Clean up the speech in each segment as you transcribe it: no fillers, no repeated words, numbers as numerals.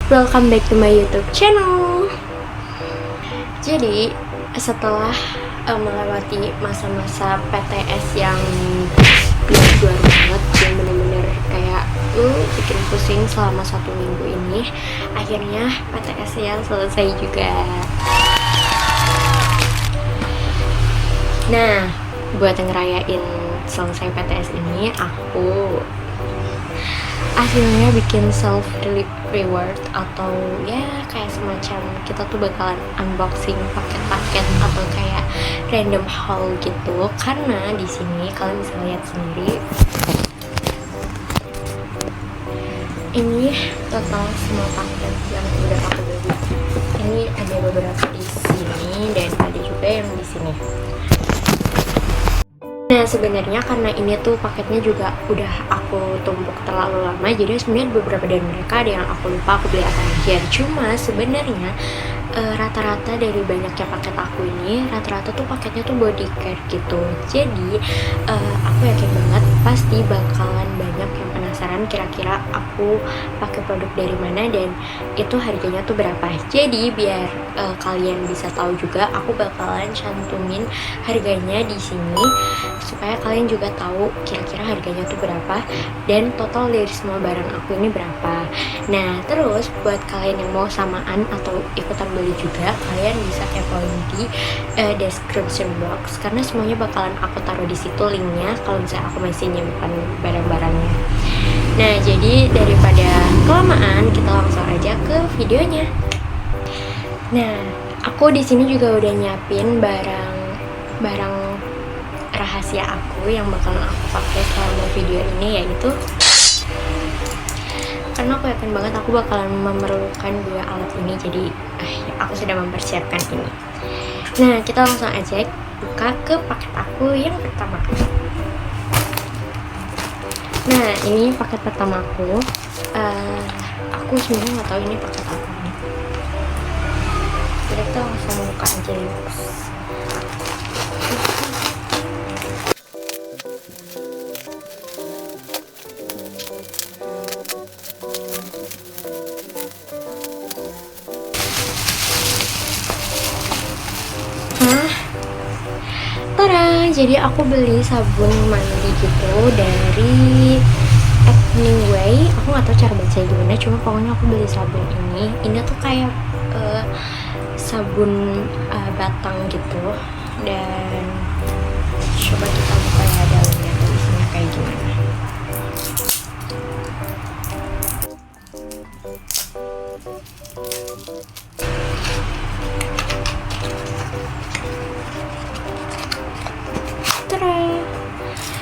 welcome back to my YouTube channel. Jadi setelah melewati masa-masa PTS yang luar banget, yang bener-bener kayak bikin pusing selama 1 minggu ini, akhirnya PTS ya selesai juga. Nah, buat ngerayain selesai PTS ini, aku akhirnya bikin self reward, atau ya kayak semacam kita tuh bakalan unboxing paket-paket atau kayak random haul gitu. Karena di sini kalian bisa lihat sendiri, ini total semua paket yang udah aku beli. Ini ada beberapa di sini dan ada juga yang di sini. Nah, sebenarnya karena ini tuh paketnya juga udah aku tumpuk terlalu lama, jadi sebenarnya beberapa dari mereka ada yang aku lupa aku beli apa aja. Cuma sebenarnya rata-rata dari banyaknya paket aku ini, rata-rata tuh paketnya tuh body care gitu. Jadi aku yakin banget pasti bakalan banyak yang penasaran kira-kira aku pakai produk dari mana dan itu harganya tuh berapa. Jadi biar kalian bisa tahu juga, aku bakalan cantumin harganya di sini supaya kalian juga tahu kira-kira harganya tuh berapa dan total dari semua barang aku ini berapa. Nah, terus buat kalian yang mau samaan atau ikutan beli juga, kalian bisa kepoin di description box karena semuanya bakalan aku taruh di situ linknya kalau misalnya aku masih nyimpan barang-barangnya. Nah, jadi daripada kelamaan, kita langsung aja ke videonya. Nah, aku di sini juga udah nyiapin barang rahasia aku yang bakalan aku pakai selama video ini, yaitu karena aku yakin banget aku bakalan memerlukan 2 alat ini, jadi aku sudah mempersiapkan ini. Nah, kita langsung aja buka ke paket aku yang pertama. Nah, ini paket pertama aku. Aku sebenarnya nggak tahu ini paket apa nih. Jadi kita langsung buka aja ya. Tada, jadi aku beli sabun mandi gitu dari Anyway, aku nggak tahu cara baca gimana, cuma pokoknya aku beli sabun ini. Ini tuh kayak sabun batang gitu, dan coba kita buka ya dalamnya tuh isinya kayak gimana.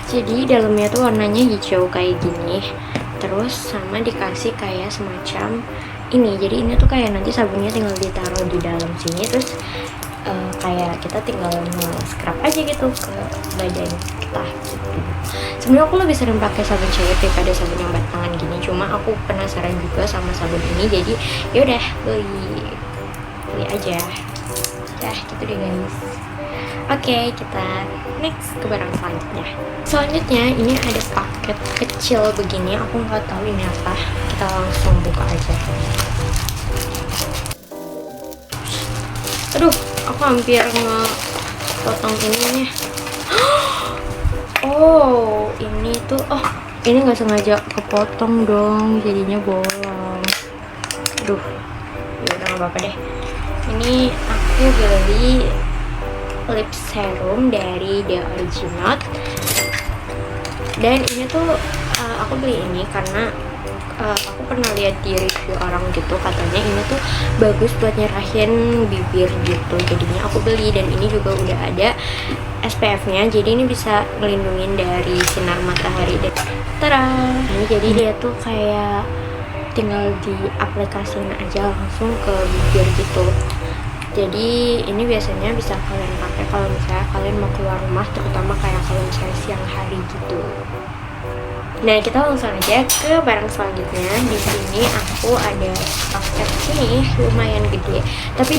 Jadi dalamnya tuh warnanya hijau kayak gini, terus sama dikasih kayak semacam ini. Jadi ini tuh kayak nanti sabunnya tinggal ditaruh di dalam sini, terus kayak kita tinggal scrub aja gitu ke badan kita gitu. Sebenarnya aku lebih sering pakai sabun cair daripada sabun yang batangan gini, cuma aku penasaran juga sama sabun ini, jadi yaudah beli aja. Dah gitu deh guys. Oke, kita next ke barang selanjutnya. Selanjutnya ini ada paket kecil begini, aku nggak tahu ini apa. Kita langsung buka aja. Aduh, aku hampir ngepotong ininya. Oh, ini tuh, ini nggak sengaja kepotong dong, jadinya bolong. Aduh, ya udah nggak apa-apa deh. Ini aku beli lip serum dari The Original, dan ini tuh aku beli ini karena aku pernah lihat di review orang gitu, katanya ini tuh bagus buat nyerahin bibir gitu, jadinya aku beli. Dan ini juga udah ada SPF-nya, jadi ini bisa ngelindungin dari sinar matahari. Tada, ini jadi dia tuh kayak tinggal diaplikasiin aja langsung ke bibir gitu. Jadi ini biasanya bisa kalian pakai kalau misalnya kalian mau keluar rumah, terutama kayak kalau misalnya siang hari gitu. Nah, kita langsung aja ke barang selanjutnya. Di sini aku ada paket ini lumayan gede, tapi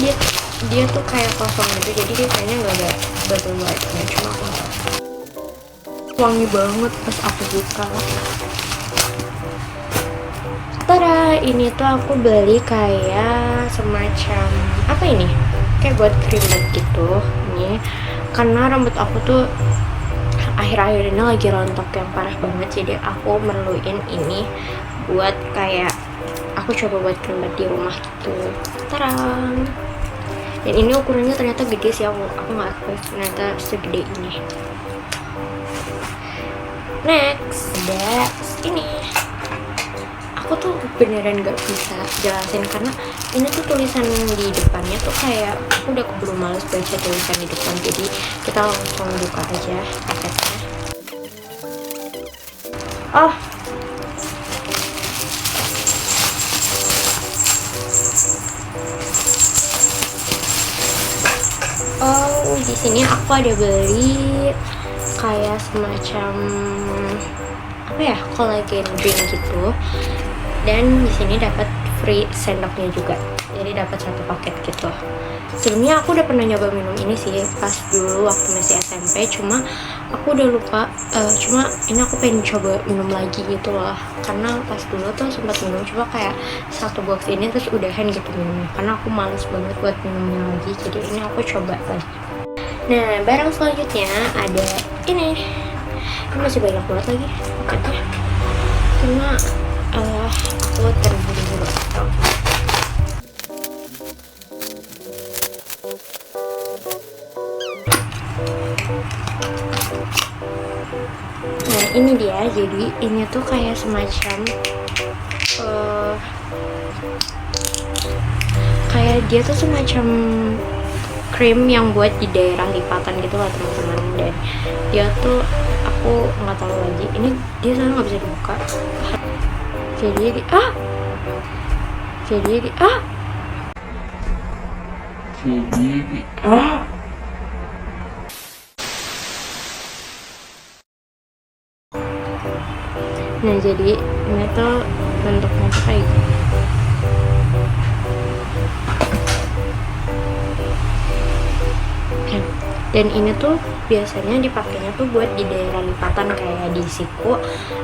dia tuh kayak kosong gitu, jadi dia kayaknya nggak ada bubble wrap-nya, cuma aku nggak tahu. Wangi banget pas aku buka. Tada, ini tuh aku beli kayak semacam apa ini? Kayak buat krimbat gitu. Ini karena rambut aku tuh akhir-akhir ini lagi rontok yang parah banget, jadi aku merluin ini buat kayak aku coba buat krimbat di rumah gitu. Tarang. Dan ini ukurannya ternyata gede sih, aku nggak expect ternyata segede ini. Next, ada ini. Aku tuh beneran gak bisa jelasin karena ini tuh tulisan di depannya tuh kayak aku udah keburu males baca tulisan di depan, jadi kita langsung buka aja paketnya. Di sini aku ada beli kayak semacam apa ya, collagen drink gitu. Dan di sini dapat free sendoknya juga, jadi dapat satu paket gitu. Sebelumnya aku udah pernah nyoba minum ini sih pas dulu waktu masih SMP, cuma aku udah lupa. Cuma ini aku pengen coba minum lagi gitu loh, karena pas dulu tuh sempat minum cuma kayak satu box ini terus udahan gitu minumnya, karena aku males banget buat minumnya lagi. Jadi ini aku coba lagi. Nah, barang selanjutnya ada ini masih banyak banget lagi paketnya, cuma aku terburu-buru. Nah, ini dia. Jadi ini tuh kayak semacam kayak dia tuh semacam krim yang buat di daerah lipatan gitu lah teman-teman. Dan dia tuh aku nggak tahu lagi, ini dia sekarang nggak bisa dibuka. Nah, jadi ini tuh bentuknya tuh kayak gini. Dan ini tuh biasanya dipakainya tuh buat di daerah lipatan kayak di siku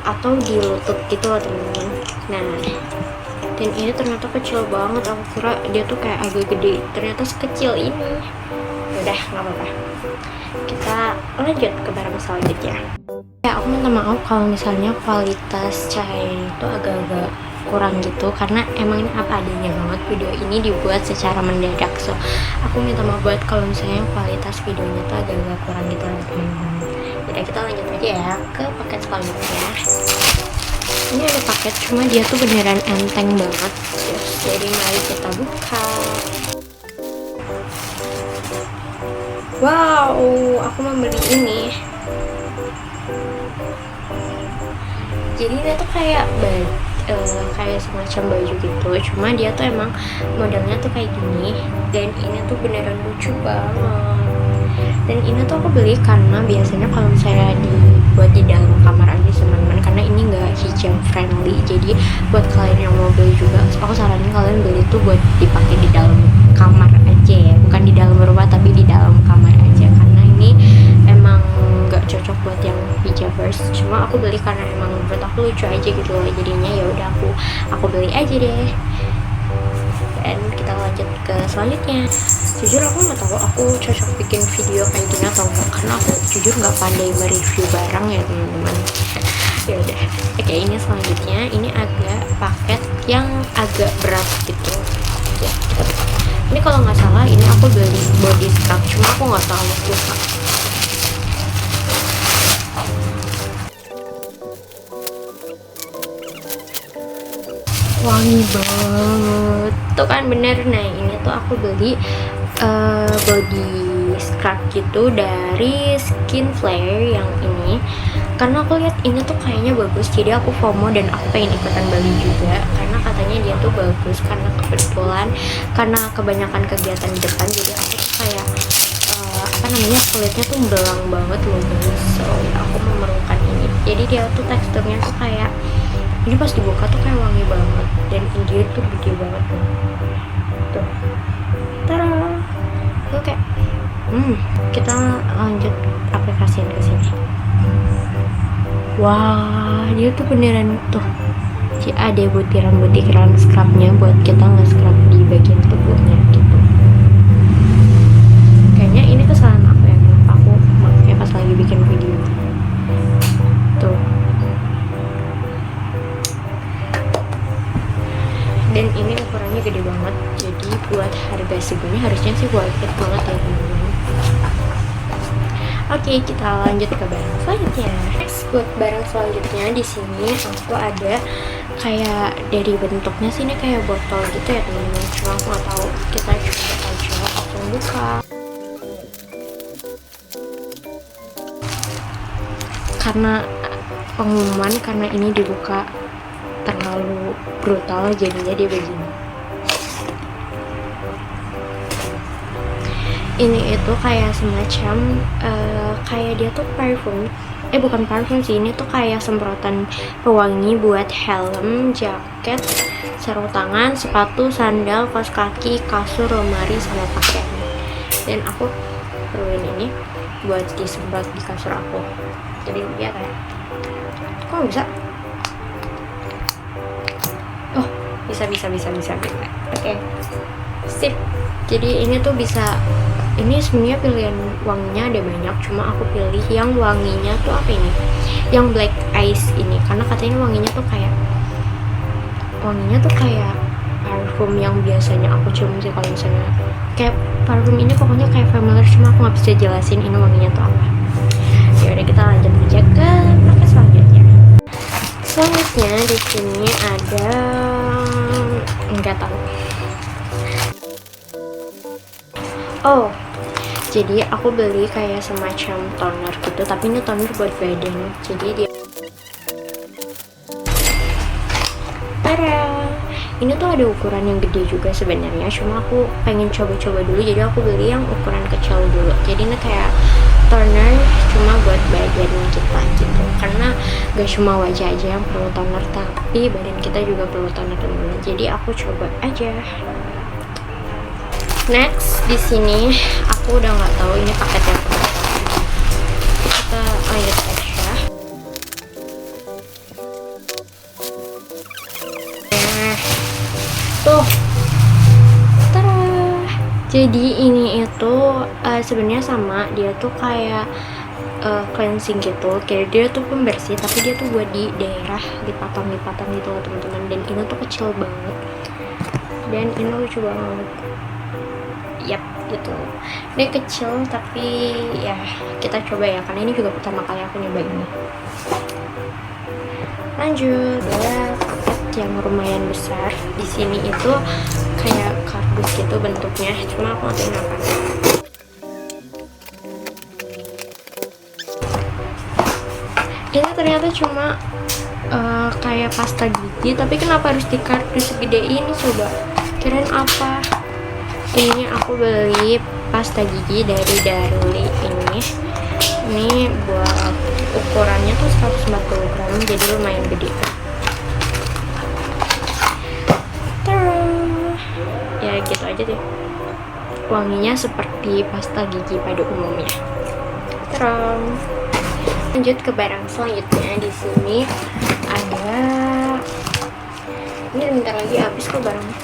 atau di lutut gitu loh teman-teman. Nah, dan ini ternyata kecil banget, aku kira dia tuh kayak agak gede, ternyata sekecil ini. Udah, nggak apa-apa, kita lanjut ke barang selanjutnya. Ya, aku minta maaf kalau misalnya kualitas cahayanya itu agak-agak kurang gitu, karena emang ini apa adanya banget. Video ini dibuat secara mendadak, so aku minta maaf buat kalau misalnya kualitas videonya tuh agak-agak kurang gitu teman-teman. Jadi kita lanjut aja ya ke paket selanjutnya. Ini ada paket, cuma dia tuh beneran enteng banget. Jadi mari kita buka. Wow, aku membeli ini. Jadi dia tuh kayak kayak semacam baju gitu, cuma dia tuh emang modelnya tuh kayak gini. Dan ini tuh beneran lucu banget. Dan ini tuh aku beli karena biasanya kalau saya dibuat di dalam kamar aja teman-teman, karena ini nggak hijab friendly. Jadi buat kalian yang mau beli juga, aku saranin kalian beli tuh buat dipakai di dalam kamar aja ya, bukan di dalam rumah tapi di dalam kamar aja, karena ini emang nggak cocok buat yang hijabers. Cuma aku beli karena emang menurut aku lucu aja gitu loh, jadinya ya udah aku beli aja deh. Dan kita lanjut ke selanjutnya. Jujur aku nggak tahu aku cocok bikin video kayak gini atau enggak, karena aku jujur nggak pandai mereview barang ya teman-teman. Ya udah, oke, ini selanjutnya ini agak paket yang agak berat gitu ya. Ini kalau nggak salah ini aku beli body scrub, cuma aku nggak tahu lupa. Wangi banget tuh kan, bener. Nah, ini tuh aku beli body scrub gitu dari Skin Flare yang ini, karena aku lihat ini tuh kayaknya bagus, jadi aku FOMO dan aku pengen ikutan beli juga karena katanya dia tuh bagus. Karena kebetulan karena kebanyakan kegiatan di depan, jadi aku tuh kayak kulitnya tuh belang banget loh guys. So ya, aku memerlukan ini. Jadi dia tuh teksturnya tuh kayak ini, pas dibuka tuh kayak wangi banget, dan ini tuh gede banget tuh. Tara, oke. Kita lanjut aplikasiin ke sini. Wah, dia tuh beneran tuh ada butiran-butiran scrubnya buat kita nge-scrub di bagian tubuhnya gitu. Kayaknya ini kesalahan aku ya, kenapa aku makanya pas lagi bikin video tuh. Dan ini ukurannya gede banget, jadi buat harga segini harusnya sih worth it banget ya teman-teman. Oke, kita lanjut ke barang selanjutnya. Next, buat barang selanjutnya di sini aku ada kayak dari bentuknya sih ini kayak botol gitu ya teman-teman. Cuma aku nggak tahu, kita coba aja langsung buka. Karena pengumuman, karena ini dibuka terlalu brutal, jadinya dia begini. Ini itu kayak semacam kayak dia tuh parfum, bukan parfum sih, ini tuh kayak semprotan pewangi buat helm, jaket, sarung tangan, sepatu, sandal, kaos kaki, kasur, lemari, sama pakaian. Dan aku perluin ini buat disemprot di kasur aku. Jadi lihat ya, kok bisa? Oh, bisa. Oke. Sip. Jadi ini tuh bisa, ini sebenarnya pilihan wanginya ada banyak, cuma aku pilih yang wanginya tuh apa ini, yang black ice ini, karena katanya wanginya tuh kayak parfum yang biasanya aku cium sih. Kalau misalnya kayak parfum ini pokoknya kayak familiar, cuma aku nggak bisa jelasin ini wanginya tuh apa. Ya udah, kita lanjut aja ke paket selanjutnya. Selanjutnya di sini ada, nggak tahu. Oh, jadi aku beli kayak semacam toner gitu, tapi ini toner buat badan. Jadi dia, tada, ini tuh ada ukuran yang gede juga sebenarnya, cuma aku pengen coba-coba dulu, jadi aku beli yang ukuran kecil dulu. Jadi ini kayak toner cuma buat badan kita gitu, karena gak cuma wajah aja yang perlu toner, tapi badan kita juga perlu toner teman-teman. Jadi aku coba aja. Next, di sini aku udah nggak tahu ini paketnya apa. Kita lanjut aja. Tuh, tada. Jadi ini itu sebenarnya sama, dia tuh kayak cleansing gitu. Kayak dia tuh pembersih, tapi dia tuh buat di daerah lipatan-lipatan gitu loh teman-teman. Dan ini tuh kecil banget. Dan ini lucu banget. Yap, gitu. Ini kecil tapi ya kita coba ya, karena ini juga pertama kali aku nyoba ini. Lanjut ya, paket yang lumayan besar. Di sini itu kayak kardus gitu bentuknya, cuma aku nggak tahu ini apa. Ini ternyata cuma kayak pasta gigi, tapi kenapa harus di kardus segede ini coba? Kirain apa? Ini aku beli pasta gigi dari Darlie ini. Ini buat ukurannya tuh 140 gram, jadi lumayan gede. Tadam. Ya gitu aja deh. Wanginya seperti pasta gigi pada umumnya. Tadam. Lanjut ke barang selanjutnya. Di sini ada, ini bentar lagi habis kok barangnya.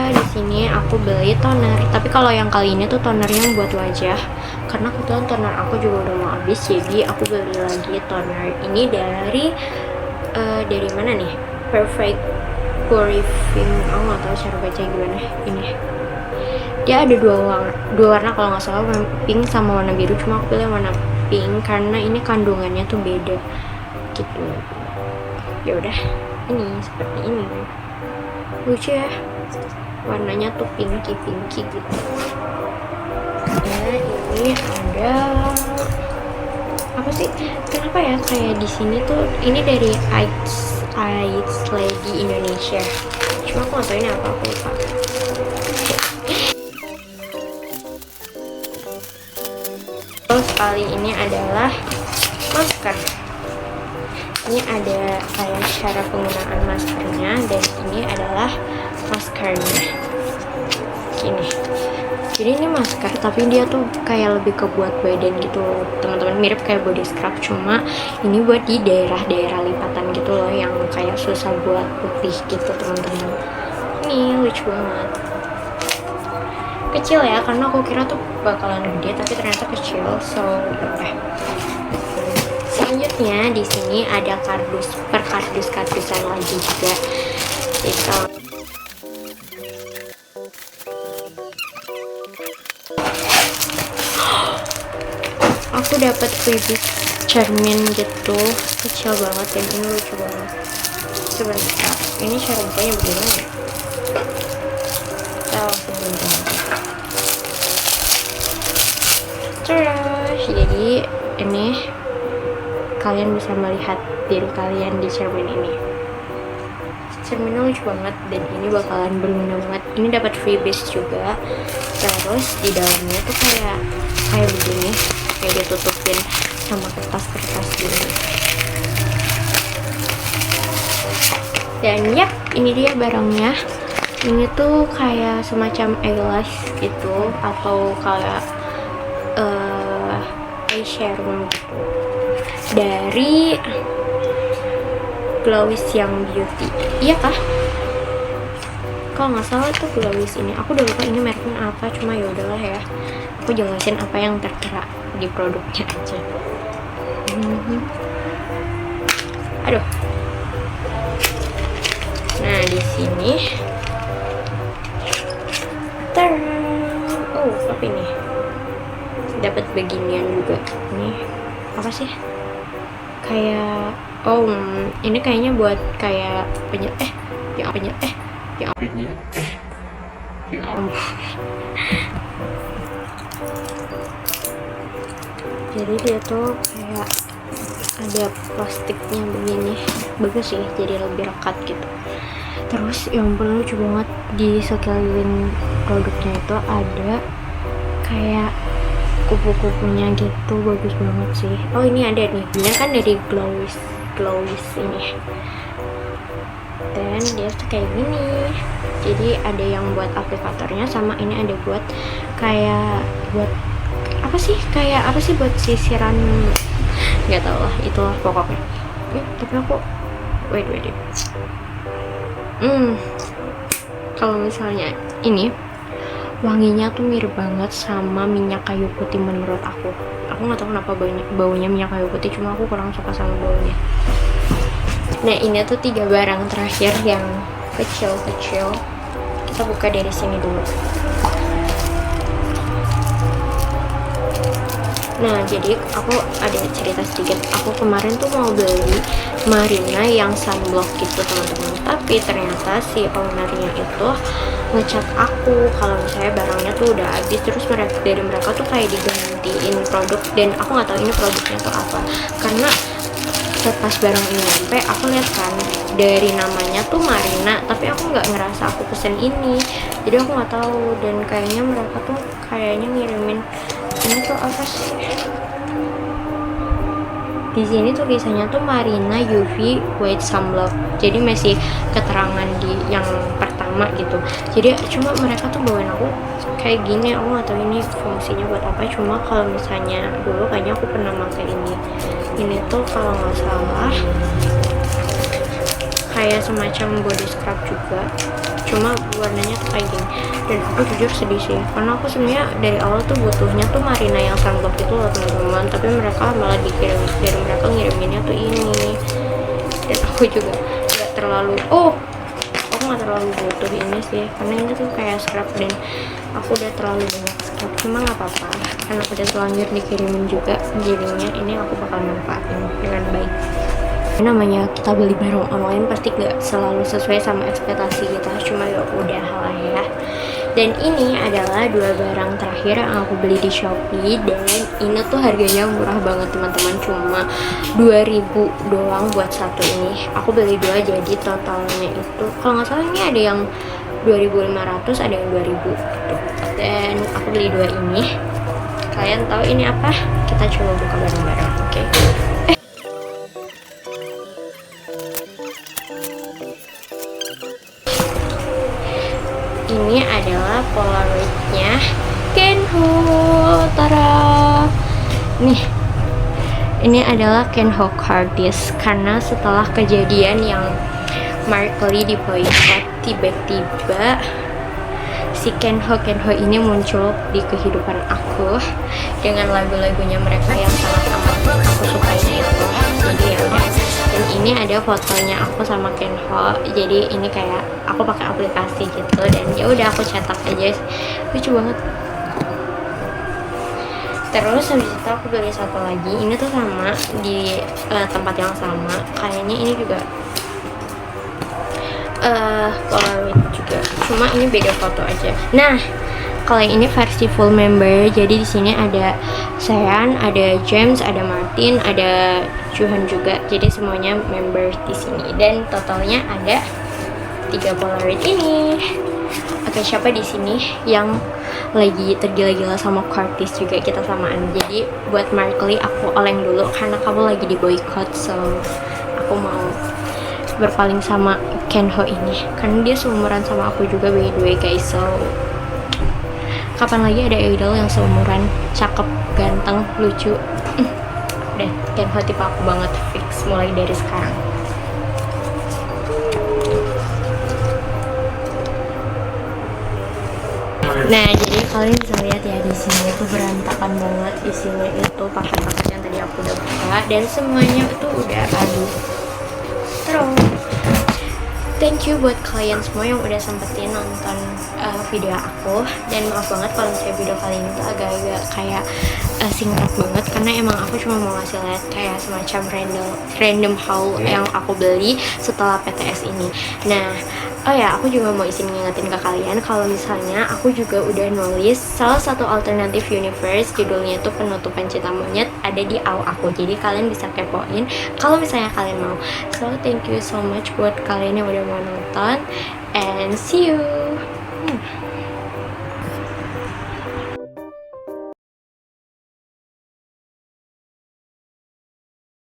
Di sini aku beli toner, tapi kalau yang kali ini tuh toner yang buat wajah, karena kebetulan toner aku juga udah mau habis, jadi aku beli lagi toner ini dari mana nih? Perfect Purifying, aku nggak tahu cara baca gimana ini. Dia ada dua warna kalau nggak salah, warna pink sama warna biru, cuma aku pilih warna pink karena ini kandungannya tuh beda gitu. Ya udah, ini seperti ini, lucu ya, warnanya tuh pinky gitu. Nah, ini ada apa sih? Kenapa ya kayak di sini tuh ini dari Ice Lady Indonesia. Cuma aku nggak tahu ini apa, aku lupa. Terus kali ini adalah masker. Ini ada kayak cara penggunaan maskernya, dan ini adalah maskernya. Ini Jadi ini masker tapi dia tuh kayak lebih ke buat badan gitu teman-teman, mirip kayak body scrub, cuma ini buat di daerah-daerah lipatan gitu loh yang kayak susah buat putih gitu teman-teman. Ini lucu banget, kecil ya karena aku kira tuh bakalan gede tapi ternyata kecil. So udah. Selanjutnya di sini ada kardus, per kardus-kardusan lagi juga gitu. Aku dapat freebie cermin gitu kecil banget dan ini lucu banget. Sebentar, ini cara bukanya bagaimana ya? Kita langsung bunting aja. Terus jadi ini kalian bisa melihat diri kalian di cermin ini. Cerminnya lucu banget dan ini bakalan berguna banget. Ini dapat freebies juga. Terus di dalamnya tuh kayak begini, kayak ditutupin sama kertas-kertas gini. Dan yap, ini dia barangnya. Ini tuh kayak semacam eyelash gitu atau kayak eyeshadow gitu dari Glowis Young Beauty. Iya kah? Kalau nggak salah itu Glowis ini. Aku udah lupa ini mereknya apa, cuma ya udahlah ya. Aku jelasin apa yang tertera di produknya aja. Aduh. Nah, di sini oh, apa ini? Dapat beginian juga. Ini apa sih? Kayak ini kayaknya buat kayak jadi dia tuh kayak ada plastiknya begini, bagus sih, jadi lebih rekat gitu. Terus yang perlu lucu banget, di sekeliling produknya itu ada kayak kupu-kupunya gitu, bagus banget sih. Oh, ini ada nih, ini kan dari Glowis ini, dan dia tuh kayak gini. Jadi ada yang buat aplikatornya, sama ini ada buat kayak buat apa sih buat sisiran, nggak tahu lah, itulah pokoknya. Tapi aku wait kalau misalnya ini wanginya tuh mirip banget sama minyak kayu putih menurut aku nggak tahu kenapa baunya minyak kayu putih, cuma aku kurang suka sama baunya. Nah, ini tuh 3 barang terakhir yang kecil-kecil. Kita buka dari sini dulu. Nah, jadi aku ada cerita sedikit. Aku kemarin tuh mau beli Marina yang sunblock gitu teman-teman, tapi ternyata si ownernya itu ngechat aku kalau misalnya barangnya tuh udah habis. Terus mereka tuh kayak digantiin produk, dan aku nggak tahu ini produknya tuh apa, karena pas barang ini nyampe aku lihat kan dari namanya tuh Marina, tapi aku nggak ngerasa aku pesen ini, jadi aku nggak tahu. Dan kayaknya mereka tuh ngirimin ini tuh apa sih, di sini tulisannya tuh Marina UV White Sunblock, jadi masih keterangan di yang pertama gitu. Jadi cuma mereka tuh bawain aku kayak gini, aku nggak tahu ini fungsinya buat apa. Cuma kalau misalnya dulu kayaknya aku pernah pakai ini tuh kalau nggak salah kayak semacam body scrub juga, cuma warnanya tuh kayak gini. Dan aku jujur sedih sih, karena aku sebenarnya dari awal tuh butuhnya tuh Marina yang sunblock itu loh teman-teman, tapi mereka malah dari mereka ngiriminnya tuh ini. Dan aku juga nggak terlalu butuh ini sih, karena ini tuh kayak scrub dan aku udah terlalu banyak scrub. Cuma nggak apa-apa, karena udah terlanjur dikirimin juga, jadinya ini aku bakal manfaatin dengan baik. Namanya kita beli barang online pasti gak selalu sesuai sama ekspektasi kita, cuma ya udah lah ya. Dan ini adalah 2 barang terakhir yang aku beli di Shopee, dan ini tuh harganya murah banget teman-teman, cuma 2000 doang buat satu ini. Aku beli 2, jadi totalnya itu kalau nggak salah ini ada yang 2500, ada yang 2000 gitu. Dan aku beli 2 ini. Kalian tahu ini apa? Kita coba buka bareng-bareng, oke? Ini adalah Polaroidnya Kenho. Tara. Nih, ini adalah Kenho card disk, karena setelah kejadian yang Markley di boycott, tiba-tiba si Kenho ini muncul di kehidupan aku dengan lagu-lagunya mereka yang sangat-sangat aku sukai gitu. Jadi ya udah. Dan ini ada fotonya aku sama Kenho. Jadi ini kayak aku pakai aplikasi gitu, dan ya udah aku cetak aja. Lucu banget. Terus habis itu aku beli satu lagi. Ini tuh sama di tempat yang sama. Kayaknya ini juga Polaroid juga. Cuma ini beda foto aja. Nah, kalau yang ini versi full member. Jadi di sini ada Sean, ada James, ada Martin, ada Juhan juga. Jadi semuanya member di sini. Dan totalnya ada 3 Polaroid ini. Oke, siapa di sini yang lagi tergila-gila sama Curtis juga, kita samaan. Jadi buat Markley aku oleng dulu karena kamu lagi di boycott, so aku mau berpaling sama Kenho ini karena dia seumuran sama aku juga, by the way guys. So kapan lagi ada idol yang seumuran, cakep, ganteng, lucu. Udah, Kenho tipe aku banget, fix mulai dari sekarang. Nah, jadi kalian bisa lihat ya di sini itu berantakan banget isinya, itu paket-paket yang tadi aku udah buka dan semuanya itu udah aduh. Terus thank you buat kalian semua yang udah sempetin nonton video aku, dan maaf banget kalau misalnya video kali ini tuh agak-agak kayak singkat banget karena emang aku cuma mau ngasih lihat kayak semacam random haul yang aku beli setelah PTS ini. Nah, oh ya, aku juga mau izin ngingetin ke kalian kalau misalnya aku juga udah nulis salah satu alternatif universe, judulnya itu Penutupan Cinta Monyet, ada di AU aku. Jadi kalian bisa kepoin kalau misalnya kalian mau. So thank you so much buat kalian yang udah mau nonton, and see you.